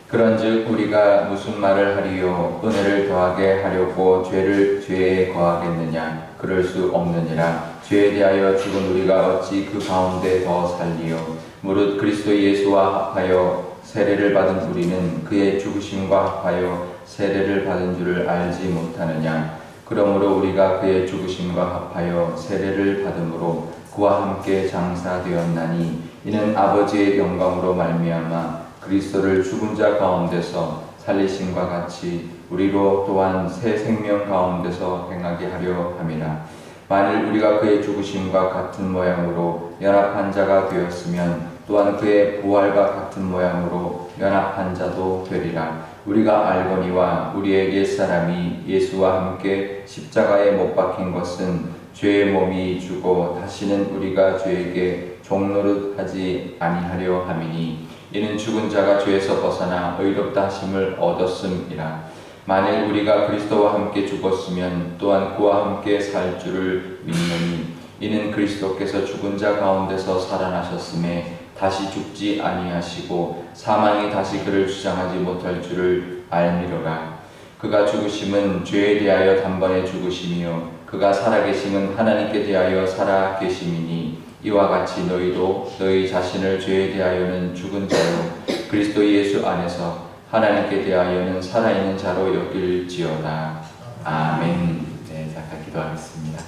그런즉 우리가 무슨 말을 하리요? 은혜를 더하게 하려고 죄를 죄에 거하겠느냐? 그럴 수 없느니라. 죄에 대하여 죽은 우리가 어찌 그 가운데 더 살리요? 무릇 그리스도 예수와 합하여 세례를 받은 우리는 그의 죽으심과 합하여 세례를 받은 줄을 알지 못하느냐? 그러므로 우리가 그의 죽으심과 합하여 세례를 받음으로 그와 함께 장사되었나니 이는 아버지의 영광으로 말미암아 그리스도를 죽은 자 가운데서 살리심과 같이 우리로 또한 새 생명 가운데서 행하게 하려 함이라. 만일 우리가 그의 죽으심과 같은 모양으로 연합한 자가 되었으면 또한 그의 부활과 같은 모양으로 연합한 자도 되리라. 우리가 알거니와 우리의 옛사람이 예수와 함께 십자가에 못 박힌 것은 죄의 몸이 죽어 다시는 우리가 죄에게 종노릇하지 아니하려 함이니 이는 죽은 자가 죄에서 벗어나 의롭다 하심을 얻었음이라. 만일 우리가 그리스도와 함께 죽었으면 또한 그와 함께 살 줄을 믿느니 이는 그리스도께서 죽은 자 가운데서 살아나셨음에 다시 죽지 아니하시고 사망이 다시 그를 주장하지 못할 줄을 알미로라. 그가 죽으심은 죄에 대하여 단번에 죽으심이요 그가 살아계심은 하나님께 대하여 살아계심이니 이와 같이 너희도 너희 자신을 죄에 대하여는 죽은 자요 그리스도 예수 안에서 하나님께 대하여는 살아있는 자로 여길지어다. 아멘. 네, 잠깐 기도하겠습니다.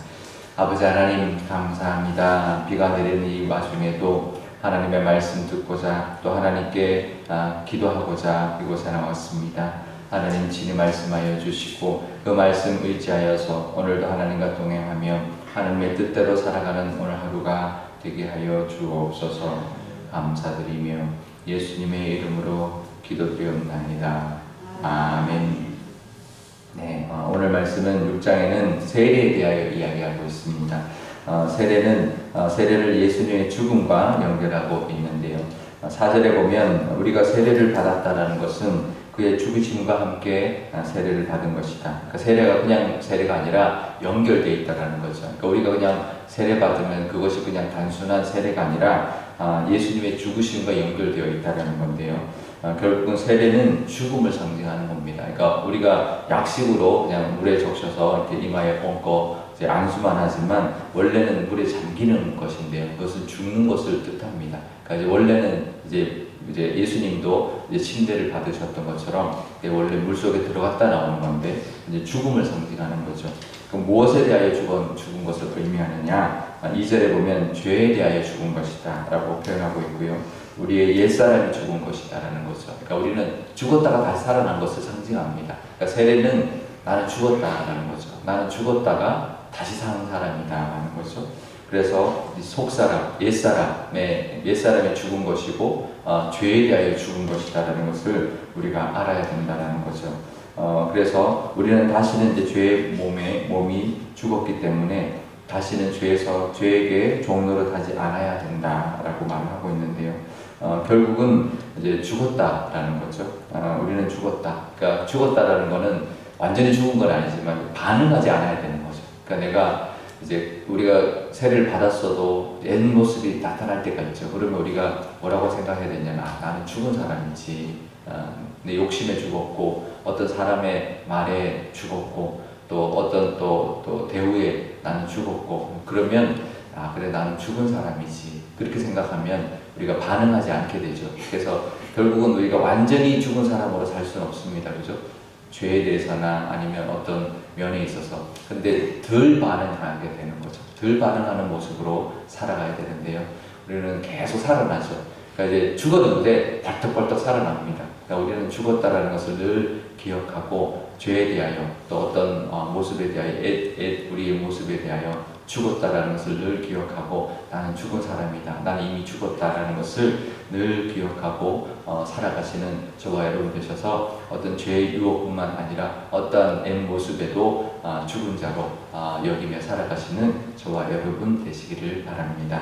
아버지 하나님 감사합니다. 비가 내리는 이 와중에도 하나님의 말씀 듣고자 또 하나님께 기도하고자 이곳에 나왔습니다. 하나님 친히 말씀하여 주시고 그 말씀 의지하여서 오늘도 하나님과 동행하며 하나님의 뜻대로 살아가는 오늘 하루가 되게 하여 주옵소서. 감사드리며 예수님의 이름으로 기도드리옵나이다. 아멘. 네, 오늘 말씀은 6장에는 세례에 대하여 이야기하고 있습니다. 세례를 예수님의 죽음과 연결하고 있는데요. 4절에 보면 우리가 세례를 받았다라는 것은 그의 죽으심과 함께 세례를 받은 것이다. 그러니까 세례가 그냥 세례가 아니라 연결되어 있다라는 거죠. 그러니까 우리가 그냥 세례 받으면 그것이 그냥 단순한 세례가 아니라 예수님의 죽으심과 연결되어 있다라는 건데요. 결국은 세례는 죽음을 상징하는 겁니다. 그러니까 우리가 약식으로 그냥 물에 적셔서 이렇게 이마에 얹고 안수만 하지만 원래는 물에 잠기는 것인데요. 그것은 죽는 것을 뜻합니다. 그러니까 이제 원래는 이제 예수님도 이제 침대를 받으셨던 것처럼 원래 물 속에 들어갔다 나오는 건데 이제 죽음을 상징하는 거죠. 그럼 무엇에 대하여 죽은 것을 의미하느냐? 2절에 보면 죄에 대하여 죽은 것이다라고 표현하고 있고요. 우리의 옛사람이 죽은 것이다라는 거죠. 그러니까 우리는 죽었다가 다시 살아난 것을 상징합니다. 그러니까 세례는 나는 죽었다라는 거죠. 나는 죽었다가 다시 사는 사람이다라는 거죠. 그래서 속사람, 옛사람이 죽은 것이고 죄에 대하여 죽은 것이다라는 것을 우리가 알아야 된다라는 거죠. 그래서 우리는 다시는 이제 죄의 몸이 죽었기 때문에 다시는 죄에게 종노릇하지 않아야 된다라고 말하고 있는데요. 결국은 이제 죽었다라는 거죠. 우리는 죽었다. 그러니까 죽었다라는 거는 완전히 죽은 건 아니지만 반응하지 않아야 되는 거죠. 그러니까 내가 이제 우리가 세례를 받았어도 옛 모습이 나타날 때가 있죠. 그러면 우리가 뭐라고 생각해야 되냐면 나는 죽은 사람이지. 내 욕심에 죽었고 어떤 사람의 말에 죽었고 또 어떤 또 대우에 나는 죽었고 그러면 그래 나는 죽은 사람이지. 그렇게 생각하면 우리가 반응하지 않게 되죠. 그래서 결국은 우리가 완전히 죽은 사람으로 살 수는 없습니다. 그죠? 죄에 대해서나 아니면 어떤 면에 있어서 근데 덜 반응하게 되는 거죠. 덜 반응하는 모습으로 살아가야 되는데요. 우리는 계속 살아나죠. 그러니까 이제 죽었는데 벌떡벌떡 살아납니다. 그러니까 우리는 죽었다라는 것을 늘 기억하고 죄에 대하여 또 어떤 모습에 대하여 우리의 모습에 대하여 죽었다라는 것을 늘 기억하고 나는 죽은 사람이다. 나는 이미 죽었다라는 것을 늘 기억하고 살아가시는 저와 여러분 되셔서 어떤 죄의 유혹뿐만 아니라 어떤 옛 모습에도 죽은 자로 여기며 살아가시는 저와 여러분 되시기를 바랍니다.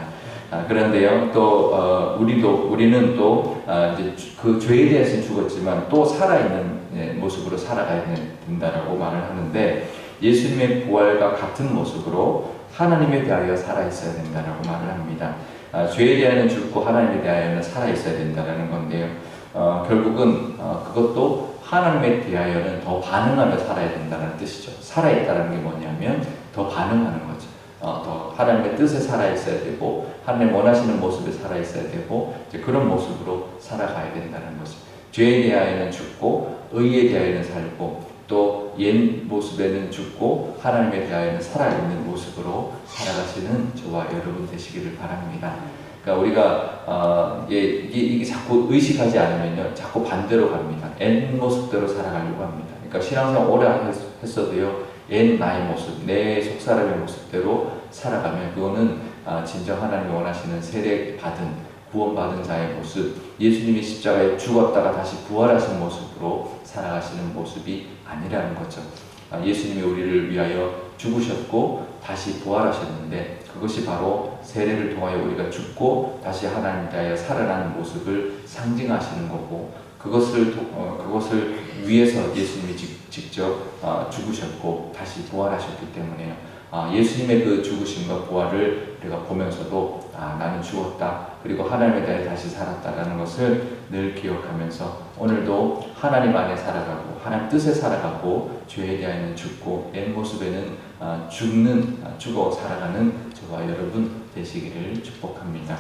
그런데요, 또 우리는 또 이제 그 죄에 대해서는 죽었지만 또 살아있는 모습으로 살아가야 된다라고 말을 하는데 예수님의 부활과 같은 모습으로 하나님에 대하여 살아있어야 된다라고 말을 합니다. 죄에 대하여는 죽고 하나님에 대하여는 살아있어야 된다라는 건데요. 결국은 그것도 하나님에 대하여는 더 반응하며 살아야 된다는 뜻이죠. 살아있다는 게 뭐냐면 더 반응하는 거죠. 더 하나님의 뜻에 살아있어야 되고 하나님 원하시는 모습에 살아있어야 되고 이제 그런 모습으로 살아가야 된다는 거죠. 죄에 대하여는 죽고 의에 대하여는 살고 또 옛 모습에는 죽고 하나님에 대하여는 살아있는 모습으로 살아가시는 저와 여러분 되시기를 바랍니다. 그러니까 우리가 이게 자꾸 의식하지 않으면요, 자꾸 반대로 갑니다. 옛 모습대로 살아가려고 합니다. 그러니까 신앙생활 오래 했어도요, 옛 나의 모습, 내 속사람의 모습대로 살아가면 그거는 진정 하나님이 원하시는 세례받은 구원받은 자의 모습, 예수님이 십자가에 죽었다가 다시 부활하신 모습으로 살아가시는 모습이 아니라는 거죠. 예수님이 우리를 위하여 죽으셨고 다시 부활하셨는데 그것이 바로 세례를 통하여 우리가 죽고 다시 하나님 대하여 살아나는 모습을 상징하시는 거고 그것을 위해서 예수님이 직접 죽으셨고 다시 부활하셨기 때문에요. 예수님의 그 죽으심과 부활을 우리가 보면서도 나는 죽었다 그리고 하나님에 대해 다시 살았다라는 것을 늘 기억하면서 오늘도 하나님 안에 살아가고 하나님 뜻에 살아가고 죄에 대하여는 죽고 옛 모습에는 죽어 살아가는 저와 여러분 되시기를 축복합니다.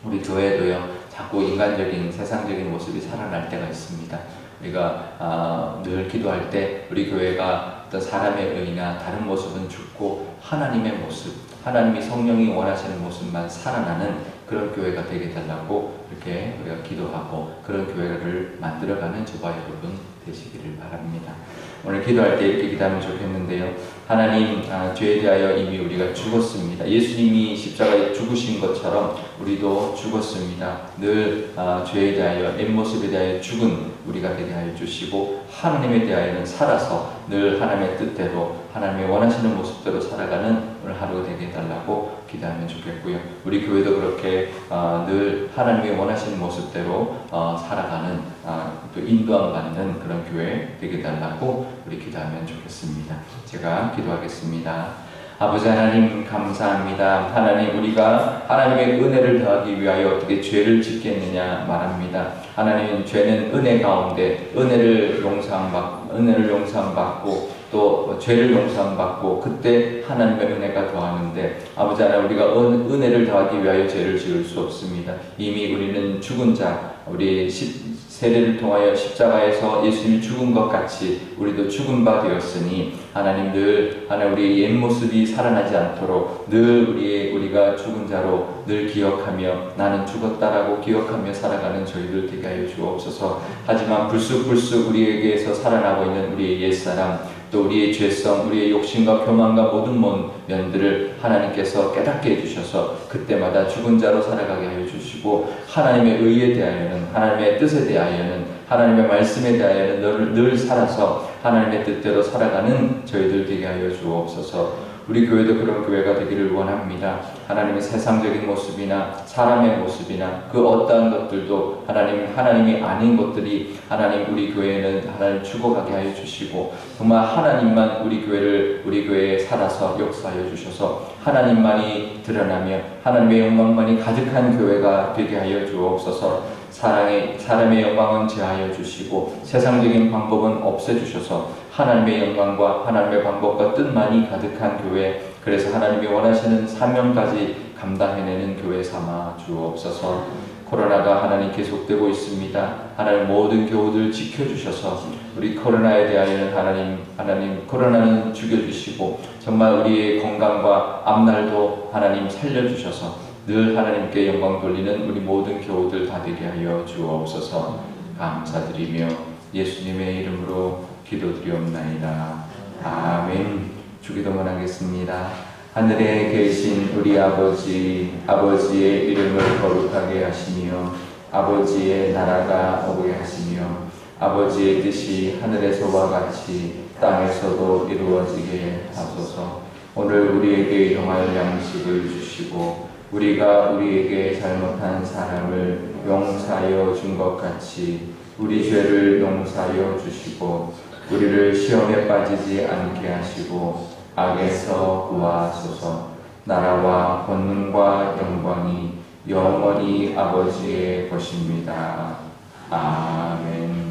우리 교회도요 자꾸 인간적인 세상적인 모습이 살아날 때가 있습니다. 우리가 늘 기도할 때 우리 교회가 어떤 사람의 의나 다른 모습은 죽고 하나님의 모습, 하나님이 성령이 원하시는 모습만 살아나는 그런 교회가 되게 달라고 이렇게 우리가 기도하고 그런 교회를 만들어가는 저와 여러분 되시기를 바랍니다. 오늘 기도할 때 이렇게 기도하면 좋겠는데요. 하나님, 죄에 대하여 이미 우리가 죽었습니다. 예수님이 십자가에 죽으신 것처럼 우리도 죽었습니다. 늘 죄에 대하여 옛모습에 대하여 죽은 우리가 되게 하여 주시고 하나님에 대하여는 살아서 늘 하나님의 뜻대로 하나님의 원하시는 모습대로 살아가는 오늘 하루가 되게 해달라고 기도하면 좋겠고요. 우리 교회도 그렇게 늘 하나님의 원하시는 모습대로 살아가는 또 인도함 받는 그런 교회 되게 해달라고 우리 기도하면 좋겠습니다. 제가 기도하겠습니다. 아버지 하나님 감사합니다. 하나님 우리가 하나님의 은혜를 더하기 위하여 어떻게 죄를 짓겠느냐 말합니다. 하나님 죄는 은혜 가운데 은혜를 용서받고 또 죄를 용서받고 그때 하나님의 은혜가 더하는데 아버지 하나님 우리가 은혜를 더하기 위하여 죄를 지을 수 없습니다. 이미 우리는 죽은 자 우리 세례를 통하여 십자가에서 예수님이 죽은 것 같이 우리도 죽은 바 되었으니 하나님 늘 우리의 옛 모습이 살아나지 않도록 늘 우리가 죽은 자로 늘 기억하며 나는 죽었다라고 기억하며 살아가는 저희들 되게 하여 주옵소서. 하지만 불쑥불쑥 우리에게서 살아나고 있는 우리의 옛사람 또 우리의 죄성, 우리의 욕심과 교만과 모든 면들을 하나님께서 깨닫게 해주셔서 그때마다 죽은 자로 살아가게 하여 주시고 하나님의 의에 대하여는 하나님의 뜻에 대하여는 하나님의 말씀에 대하여는 늘 살아서 하나님의 뜻대로 살아가는 저희들 되게 하여 주옵소서. 우리 교회도 그런 교회가 되기를 원합니다. 하나님의 세상적인 모습이나 사람의 모습이나 그 어떠한 것들도 하나님이 아닌 것들이 하나님 우리 교회는 하나님 죽어가게 하여 주시고 정말 하나님만 우리 교회에 살아서 역사하여 주셔서 하나님만이 드러나며 하나님의 영광만이 가득한 교회가 되게 하여 주옵소서. 사람의 영광은 제하여 주시고 세상적인 방법은 없애주셔서 하나님의 영광과 하나님의 방법과 뜻만이 가득한 교회 그래서 하나님이 원하시는 사명까지 감당해내는 교회 삼아 주옵소서. 코로나가 하나님 계속되고 있습니다. 하나님 모든 교우들 지켜주셔서 우리 코로나에 대하여는 하나님 코로나는 죽여주시고 정말 우리의 건강과 앞날도 하나님 살려주셔서 늘 하나님께 영광 돌리는 우리 모든 교우들 다 되게 하여 주옵소서. 감사드리며 예수님의 이름으로 기도드리옵나이다. 아멘. 주기도문 하겠습니다. 하늘에 계신 우리 아버지의 이름을 거룩하게 하시며 아버지의 나라가 오게 하시며 아버지의 뜻이 하늘에서와 같이 땅에서도 이루어지게 하소서. 오늘 우리에게 일용할 양식을 주시고 우리가 우리에게 잘못한 사람을 용서하여 준 것 같이 우리 죄를 용서하여 주시고 우리를 시험에 빠지지 않게 하시고 악에서 구하소서. 나라와 권능과 영광이 영원히 아버지의 것입니다. 아멘.